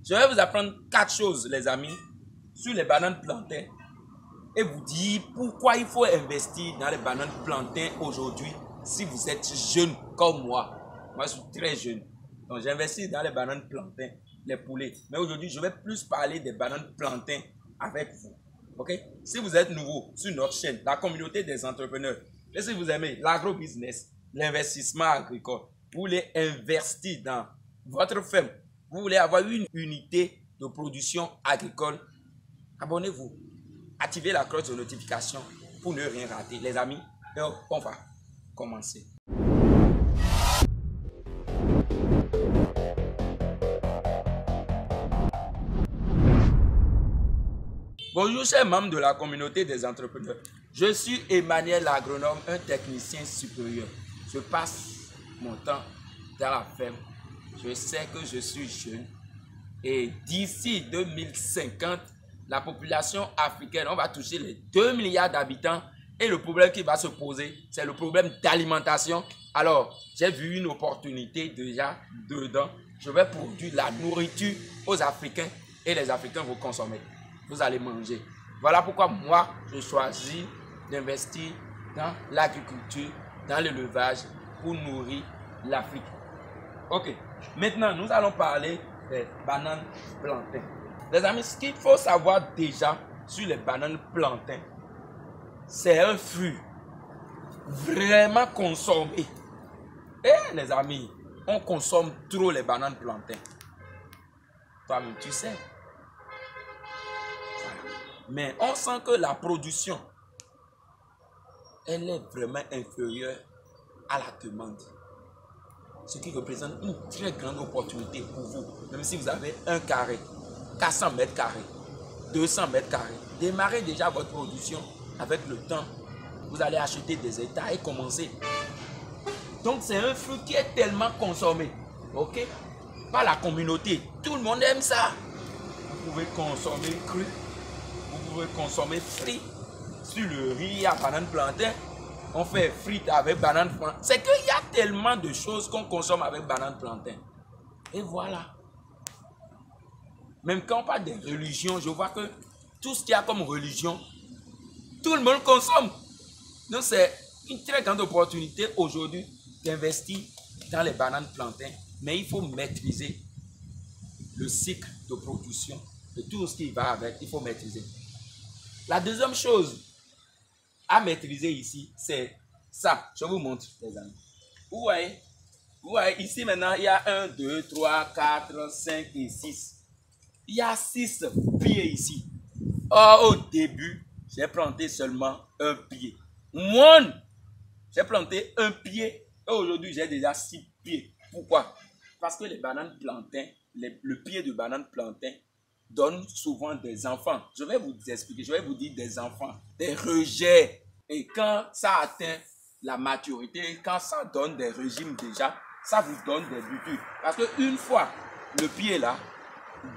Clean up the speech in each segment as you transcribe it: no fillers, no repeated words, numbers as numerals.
Je vais vous apprendre 4 choses, les amis, sur les bananes plantains et vous dire pourquoi il faut investir dans les bananes plantains aujourd'hui si vous êtes jeune comme moi. Moi, je suis très jeune. Donc, j'investis dans les bananes plantains, les poulets. Mais aujourd'hui, je vais plus parler des bananes plantains avec vous. Ok? Si vous êtes nouveau sur notre chaîne, la communauté des entrepreneurs, et si vous aimez l'agro-business, l'investissement agricole, vous voulez investir dans votre ferme, vous voulez avoir une unité de production agricole, abonnez-vous. Activez la cloche de notification pour ne rien rater. Les amis, on va commencer. Bonjour chers membres de la communauté des entrepreneurs. Je suis Emmanuel l'agronome, un technicien supérieur. Je passe mon temps dans la ferme. Je sais que je suis jeune. Et d'ici 2050, la population africaine, on va toucher les 2 milliards d'habitants. Et le problème qui va se poser, c'est le problème d'alimentation. Alors, j'ai vu une opportunité déjà dedans. Je vais produire la nourriture aux Africains et les Africains vont consommer. Vous allez manger. Voilà pourquoi moi, je choisis d'investir dans l'agriculture, dans l'élevage pour nourrir l'Afrique. Ok, maintenant nous allons parler des bananes plantains. Les amis, ce qu'il faut savoir déjà sur les bananes plantains, c'est un fruit vraiment consommé. Et les amis, on consomme trop les bananes plantains. Toi-même, tu sais. Mais on sent que la production, elle est vraiment inférieure à la demande. Ce qui représente une très grande opportunité pour vous. Même si vous avez un carré, 400 mètres carrés, 200 mètres carrés. Démarrez déjà votre production avec le temps. Vous allez acheter des hectares et commencer. Donc c'est un fruit qui est tellement consommé. Ok? Par la communauté. Tout le monde aime ça. Vous pouvez consommer cru. Vous pouvez consommer frit. Sur le riz à banane plantain, on fait frites avec banane plantain. C'est qu'il y a tellement de choses qu'on consomme avec banane plantain. Et voilà. Même quand on parle des religions, je vois que tout ce qu'il y a comme religion, tout le monde consomme. Donc c'est une très grande opportunité aujourd'hui d'investir dans les bananes plantains. Mais il faut maîtriser le cycle de production de tout ce qui va avec. Il faut maîtriser. La deuxième chose à maîtriser ici, c'est ça. Je vous montre, les amis. Vous voyez, ici maintenant, il y a 1, 2, 3, 4, 5 et 6. Il y a 6 pieds ici. Or, au début, j'ai planté seulement un pied. Moi, j'ai planté un pied. Et aujourd'hui, j'ai déjà 6 pieds. Pourquoi? Parce que les bananes plantains, le pied de banane plantain, donne souvent des enfants. Je vais vous expliquer, je vais vous dire des enfants, des rejets. Et quand ça atteint la maturité, quand ça donne des régimes déjà, ça vous donne des butures. Parce qu'une fois le pied là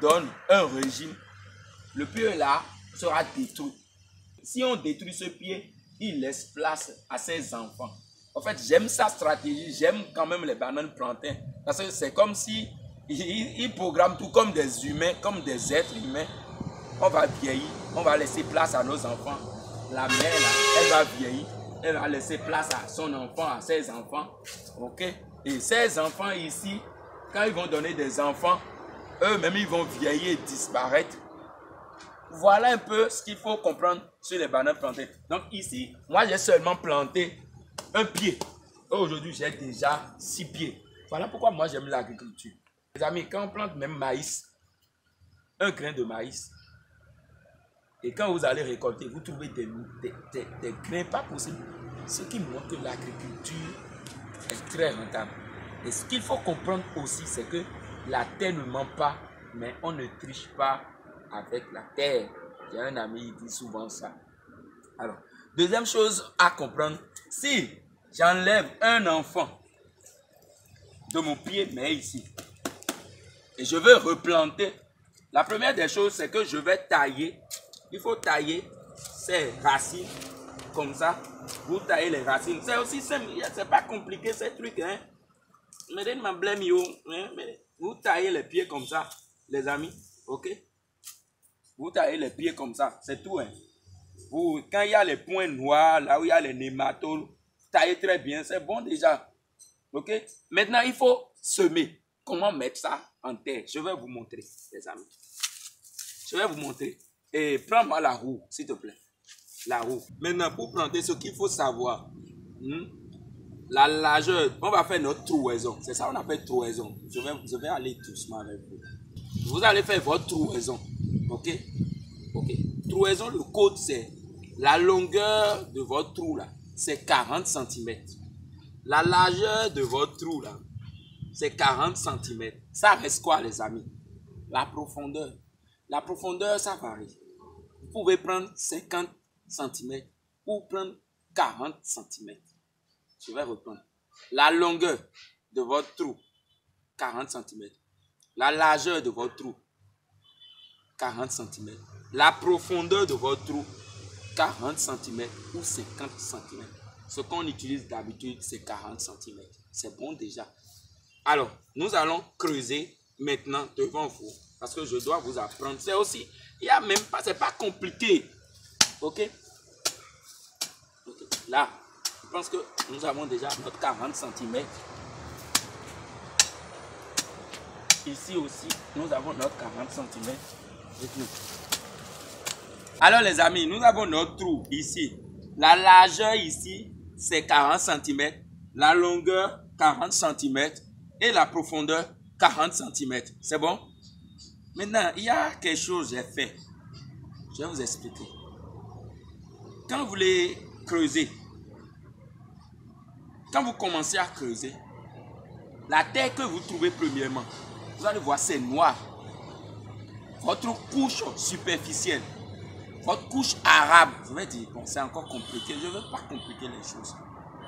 donne un régime, le pied là sera détruit. Si on détruit ce pied, il laisse place à ses enfants. En fait, j'aime sa stratégie, j'aime quand même les bananes plantains. Parce que c'est comme si il programme tout comme des humains, comme des êtres humains. On va vieillir, on va laisser place à nos enfants. La mère, là, elle va vieillir, elle va laisser place à son enfant, à ses enfants. Ok? Et ces enfants ici, quand ils vont donner des enfants, eux-mêmes, ils vont vieillir et disparaître. Voilà un peu ce qu'il faut comprendre sur les bananes plantées. Donc ici, moi, j'ai seulement planté un pied. Aujourd'hui, j'ai déjà 6 pieds. Voilà pourquoi moi, j'aime l'agriculture. Les amis, quand on plante même maïs, un grain de maïs, et quand vous allez récolter, vous trouvez des grains pas possibles. Ce qui montre que l'agriculture est très rentable. Et ce qu'il faut comprendre aussi, c'est que la terre ne ment pas, mais on ne triche pas avec la terre. J'ai un ami qui dit souvent ça. Alors, deuxième chose à comprendre, si j'enlève un enfant de mon pied, mais ici, et je veux replanter, la première des choses, c'est que je vais tailler. Il faut tailler ces racines comme ça. Vous taillez les racines. C'est aussi simple. C'est pas compliqué ces trucs. Hein? Mais vous taillez les pieds comme ça. les amis, ok? Vous taillez les pieds comme ça, c'est tout. Hein. Quand il y a les points noirs, là où il y a les nématodes, taillez très bien, c'est bon déjà. Ok? Maintenant, il faut semer. Comment mettre ça en terre? Je vais vous montrer, les amis. Je vais vous montrer. Et prends-moi la roue, s'il te plaît. La roue. Maintenant, pour planter, ce qu'il faut savoir, la largeur, on va faire notre trouaison. C'est ça qu'on appelle trouaison. Je vais aller doucement avec vous. Vous allez faire votre trouaison. Ok? Ok. Trouaison, le code, c'est la longueur de votre trou là. C'est 40 cm. La largeur de votre trou là, c'est 40 cm. Ça reste quoi, les amis? La profondeur. La profondeur, ça varie. Vous pouvez prendre 50 cm ou prendre 40 cm. Je vais reprendre. La longueur de votre trou, 40 cm. La largeur de votre trou, 40 cm. La profondeur de votre trou, 40 cm ou 50 cm. Ce qu'on utilise d'habitude, c'est 40 cm. C'est bon déjà. Alors, nous allons creuser maintenant devant vous. Parce que je dois vous apprendre. C'est aussi, il n'y a même pas, c'est pas compliqué. Ok? Là, je pense que nous avons déjà notre 40 cm. Ici aussi, nous avons notre 40 cm. Alors les amis, nous avons notre trou ici. La largeur ici, c'est 40 cm. La longueur, 40 cm. Et la profondeur, 40 cm. C'est bon? Maintenant, il y a quelque chose que j'ai fait. Je vais vous expliquer. Quand vous voulez creuser, quand vous commencez à creuser, la terre que vous trouvez premièrement, vous allez voir, c'est noir. Votre couche superficielle, votre couche arabe, je vais dire, bon, c'est encore compliqué, je ne veux pas compliquer les choses.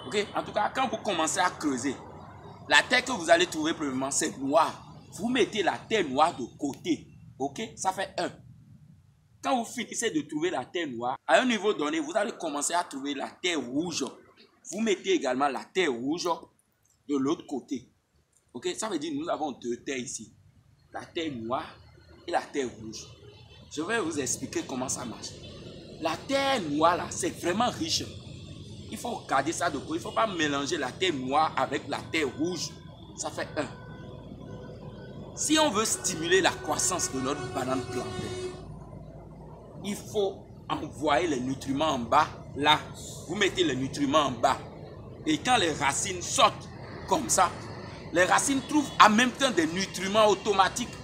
Ok? En tout cas, quand vous commencez à creuser, la terre que vous allez trouver premièrement, c'est noir. Vous mettez la terre noire de côté. Ok? Ça fait 1. Quand vous finissez de trouver la terre noire, à un niveau donné, vous allez commencer à trouver la terre rouge. Vous mettez également la terre rouge de l'autre côté. Ok? Ça veut dire que nous avons 2 terres ici. La terre noire et la terre rouge. Je vais vous expliquer comment ça marche. La terre noire, là, c'est vraiment riche. Il faut garder ça de côté. Il ne faut pas mélanger la terre noire avec la terre rouge. Ça fait 1. Si on veut stimuler la croissance de notre banane plantée, il faut envoyer les nutriments en bas. Là, vous mettez les nutriments en bas. Et quand les racines sortent comme ça, les racines trouvent en même temps des nutriments automatiques.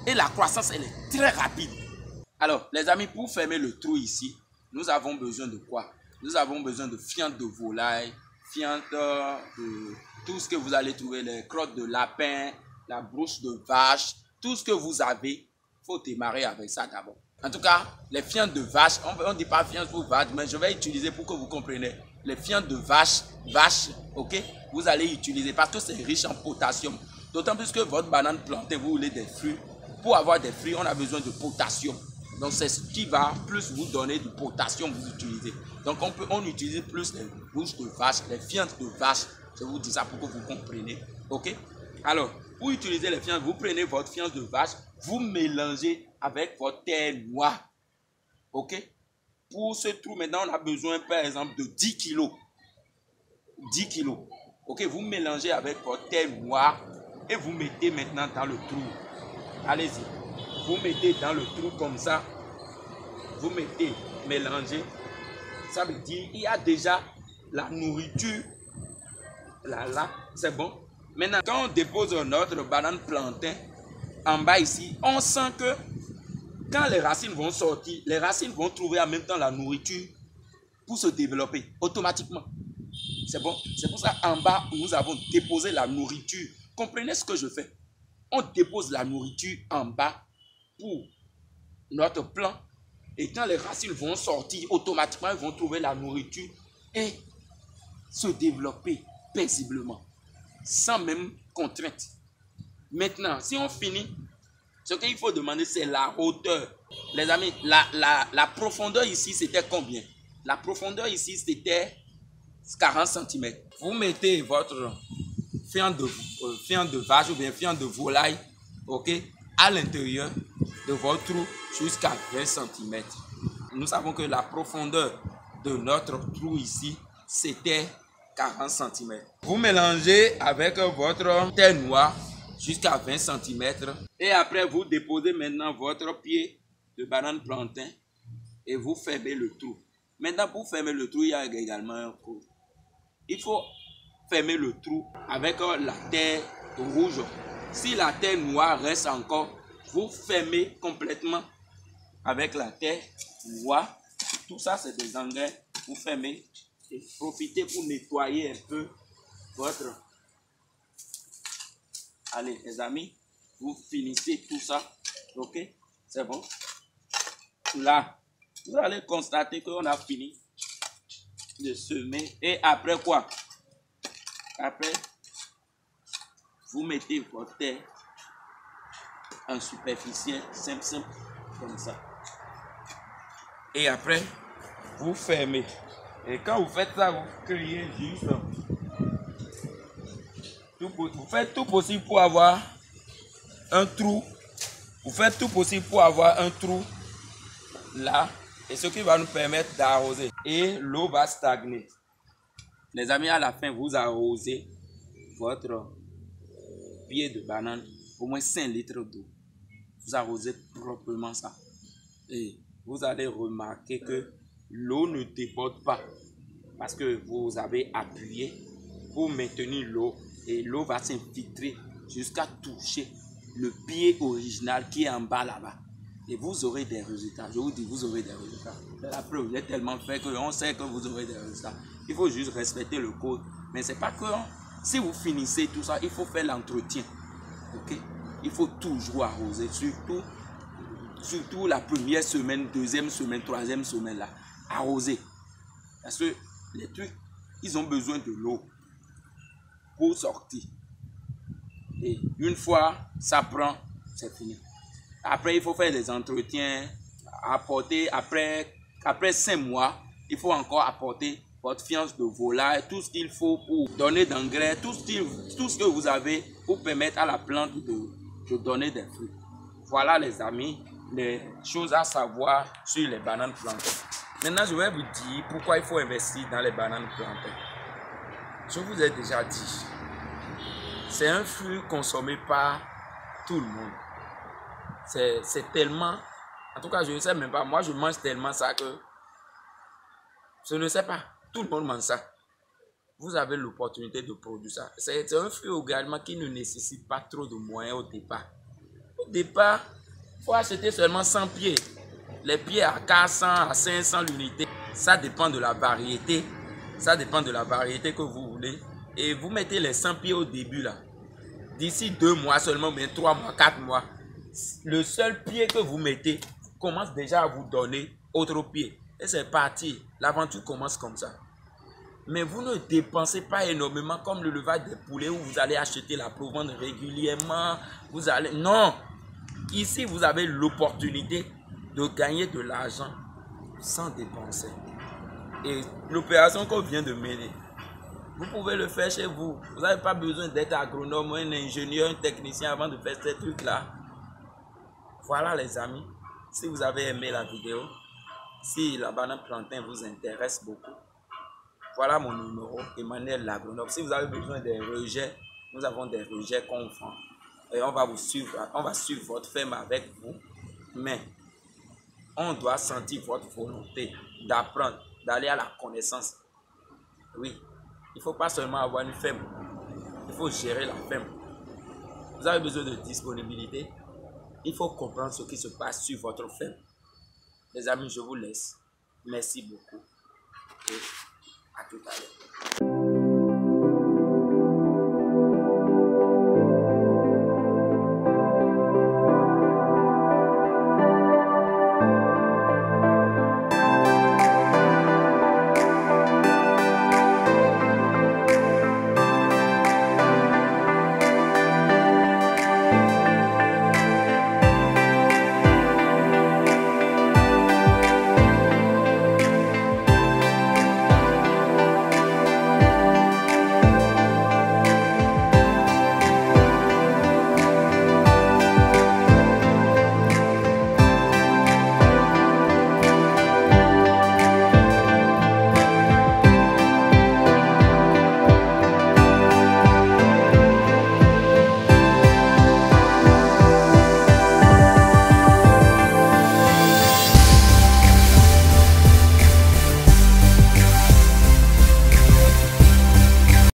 Et la croissance, elle est très rapide. Alors, les amis, pour fermer le trou ici, nous avons besoin de quoi? Nous avons besoin de fientes de volaille, fientes de tout ce que vous allez trouver, les crottes de lapin, la brousse de vache, tout ce que vous avez, il faut démarrer avec ça d'abord. En tout cas, les fientes de vache, on ne dit pas fientes pour vache, mais je vais utiliser pour que vous compreniez. Les fientes de vache, ok, vous allez utiliser parce que c'est riche en potassium. D'autant plus que votre banane plantée, vous voulez des fruits. Pour avoir des fruits, on a besoin de potassium. Donc, c'est ce qui va plus vous donner du potassium, vous utilisez. Donc, on utilise plus les bouches de vache, les fientes de vache. Je vous dis ça pour que vous compreniez. Ok? Alors, pour utiliser les fientes, vous prenez votre fiente de vache, vous mélangez avec votre terre noire. Ok? Pour ce trou, maintenant, on a besoin, par exemple, de 10 kg. 10 kg. Ok? Vous mélangez avec votre terre noire et vous mettez maintenant dans le trou. Allez-y. Vous mettez dans le trou comme ça. Vous mettez, mélangez. Ça veut dire qu'il y a déjà la nourriture. Là, c'est bon. Maintenant, quand on dépose notre banane plantain en bas ici, on sent que quand les racines vont sortir, les racines vont trouver en même temps la nourriture pour se développer automatiquement. C'est bon. C'est pour ça en bas, nous avons déposé la nourriture. Comprenez ce que je fais. On dépose la nourriture en bas pour notre plant. Et quand les racines vont sortir, automatiquement, ils vont trouver la nourriture et se développer paisiblement, sans même contrainte. Maintenant, si on finit, ce qu'il faut demander, c'est la hauteur. Les amis, la profondeur ici, c'était combien? La profondeur ici, c'était 40 cm. Vous mettez votre fiente de vache ou bien fiente de volaille, ok? à l'intérieur de votre trou jusqu'à 20 cm. Nous savons que la profondeur de notre trou ici, c'était 40 cm. Vous mélangez avec votre terre noire jusqu'à 20 cm. Et après, vous déposez maintenant votre pied de banane plantain et vous fermez le trou. Maintenant, pour fermer le trou, il y a également un code. Il faut fermer le trou avec la terre rouge. Si la terre noire reste encore, vous fermez complètement avec la terre noire. Tout ça, c'est des engrais. Vous fermez et profitez pour nettoyer un peu votre... Allez, les amis, vous finissez tout ça. Ok? C'est bon? Là, vous allez constater qu'on a fini de semer. Et après quoi? Après, vous mettez votre terre en superficiel, simple, comme ça. Et après, vous fermez. Et quand vous faites ça, vous créez juste... Vous faites tout possible pour avoir un trou. Vous faites tout possible pour avoir un trou là. Et ce qui va nous permettre d'arroser. Et l'eau va stagner. Les amis, à la fin, vous arrosez votre pied de banane, au moins 5 litres d'eau. Vous arrosez proprement ça. Et vous allez remarquer que l'eau ne déborde pas. Parce que vous avez appuyé pour maintenir l'eau. Et l'eau va s'infiltrer jusqu'à toucher le pied original qui est en bas là-bas. Et vous aurez des résultats. Je vous dis, vous aurez des résultats. La preuve, vous êtes tellement fait qu'on sait que vous aurez des résultats. Il faut juste respecter le code. Mais c'est pas que si vous finissez tout ça, il faut faire l'entretien. Ok? Il faut toujours arroser. Surtout la première semaine, deuxième semaine, troisième semaine là. Arroser. Parce que les trucs, ils ont besoin de l'eau pour sortir. Et une fois ça prend, c'est fini. Après, il faut faire des entretiens, apporter, après 5 mois, il faut encore apporter votre fiance de volaille, tout ce qu'il faut pour donner d'engrais, tout ce que vous avez pour permettre à la plante de donner des fruits. Voilà les amis, les choses à savoir sur les bananes plantains. Maintenant, je vais vous dire pourquoi il faut investir dans les bananes plantains. Je vous ai déjà dit, c'est un fruit consommé par tout le monde. C'est tellement, en tout cas je ne sais même pas, moi je mange tellement ça que je ne sais pas, tout le monde mange ça. Vous avez l'opportunité de produire ça. C'est un fruit également qui ne nécessite pas trop de moyens au départ. Au départ, il faut acheter seulement 100 pieds. Les pieds à 400, à 500 l'unité. Ça dépend de la variété. Ça dépend de la variété que vous voulez. Et vous mettez les 100 pieds au début là. D'ici 2 mois seulement, mais 3 mois, 4 mois. Le seul pied que vous mettez commence déjà à vous donner autre pied. Et c'est parti. L'aventure commence comme ça. Mais vous ne dépensez pas énormément comme le levage des poulets où vous allez acheter la provende régulièrement. Vous allez... Non. Ici, vous avez l'opportunité de gagner de l'argent sans dépenser. Et l'opération qu'on vient de mener, vous pouvez le faire chez vous. Vous n'avez pas besoin d'être agronome, un ingénieur, un technicien avant de faire ces trucs-là. Voilà les amis. Si vous avez aimé la vidéo, si la banane plantain vous intéresse beaucoup, voilà mon numéro, Emmanuel l'agronome. Si vous avez besoin des rejets, nous avons des rejets qu'on vend. Et on va vous suivre, on va suivre votre ferme avec vous. Mais on doit sentir votre volonté d'apprendre, d'aller à la connaissance. Oui, il ne faut pas seulement avoir une ferme, il faut gérer la ferme. Vous avez besoin de disponibilité. Il faut comprendre ce qui se passe sur votre ferme. Les amis, je vous laisse. Merci beaucoup. Et à tout à l'heure.